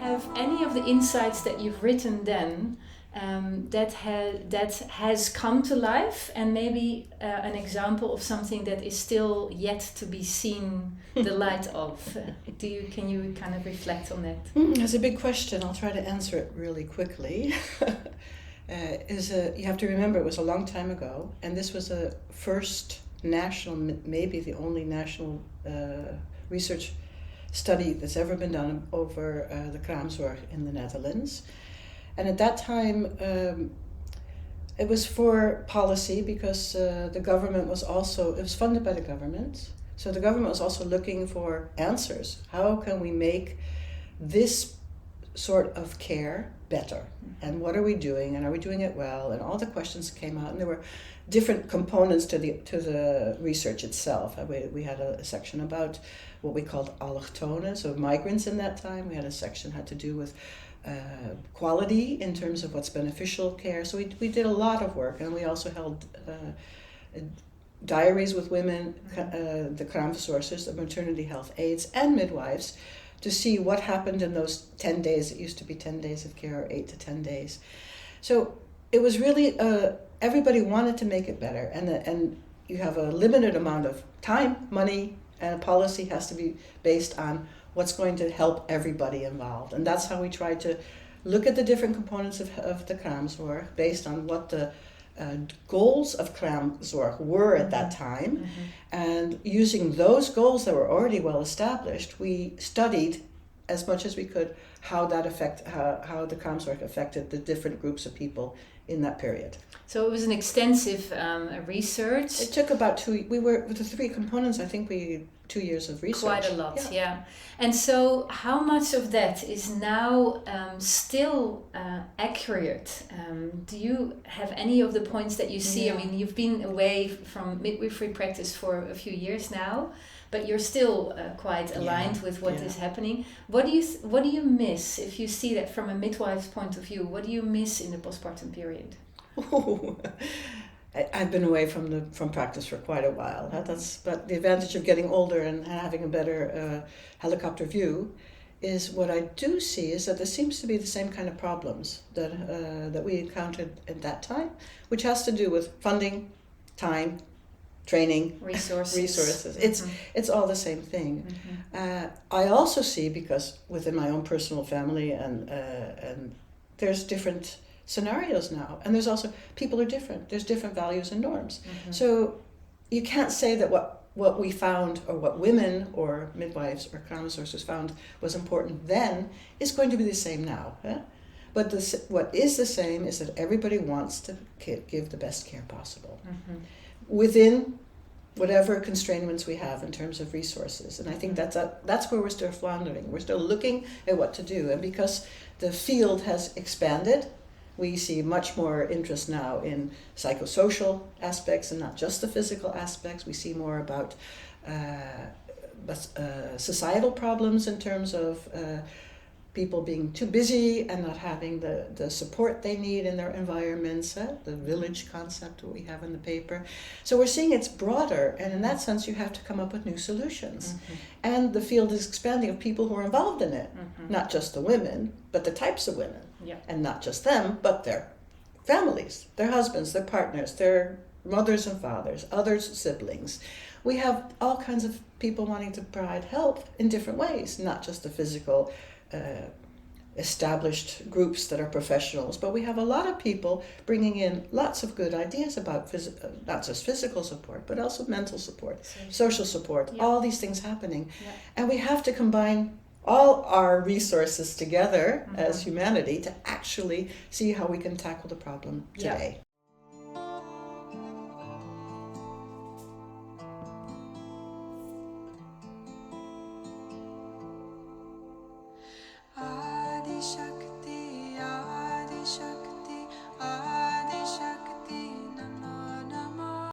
have any of the insights that you've written then that has come to life, and maybe an example of something that is still yet to be seen the light of? Can you kind of reflect on that? That's a big question. I'll try to answer it really quickly. You have to remember it was a long time ago, and this was a first national, maybe the only national research study that's ever been done over the kraamzorg in the Netherlands. And at that time, it was for policy because the government was also, it was funded by the government. So the government was also looking for answers. How can we make this sort of care better? And what are we doing? And are we doing it well? And all the questions came out, and there were different components to the research itself. We had a section about what we called allochtonen, so migrants in that time. We had a section had to do with quality in terms of what's beneficial care. So we did a lot of work, and we also held diaries with women, the kraamverzorgsters, the maternity health aides, and midwives, to see what happened in those 10 days. It used to be 10 days of care, or 8 to 10 days. So it was really, everybody wanted to make it better, and you have a limited amount of time, money, and a policy has to be based on what's going to help everybody involved. And that's how we tried to look at the different components of the kraamzorg based on what the goals of kraamzorg were at that time. Mm-hmm. And using those goals that were already well established, we studied as much as we could how the kraamzorg affected the different groups of people in that period. So it was an extensive research. It took about with the 3 components, I think 2 years of research. Quite a lot, yeah. And so how much of that is now still accurate? Do you have any of the points that you see? Yeah. I mean, you've been away from midwifery practice for a few years now, but you're still quite aligned with what is happening. What do you miss, if you see that from a midwife's point of view? What do you miss in the postpartum period? I've been away from practice for quite a while. But the advantage of getting older and having a better helicopter view is what I do see is that there seems to be the same kind of problems that we encountered at that time, which has to do with funding, time, training, resources. It's all the same thing. Mm-hmm. I also see, because within my own personal family and there's different scenarios now, and there's also, people are different, there's different values and norms. Mm-hmm. So you can't say that what we found, or what women or midwives or kraamverzorgsters found was important then, is going to be the same now. But what is the same is that everybody wants to give the best care possible, mm-hmm. within whatever constraints we have in terms of resources. And I think that's where we're still floundering. We're still looking at what to do. And because the field has expanded, we see much more interest now in psychosocial aspects and not just the physical aspects. We see more about societal problems in terms of people being too busy and not having the support they need in their environments, the village concept that we have in the paper. So we're seeing it's broader, and in that sense you have to come up with new solutions. Mm-hmm. And the field is expanding of people who are involved in it, mm-hmm. not just the women, but the types of women. Yeah. And not just them, but their families, their husbands, their partners, their mothers and fathers, other siblings. We have all kinds of people wanting to provide help in different ways, not just the physical established groups that are professionals, but we have a lot of people bringing in lots of good ideas about not just physical support, but also mental support, social support, all these things happening. Yeah. And we have to combine all our resources together, mm-hmm. as humanity, to actually see how we can tackle the problem today.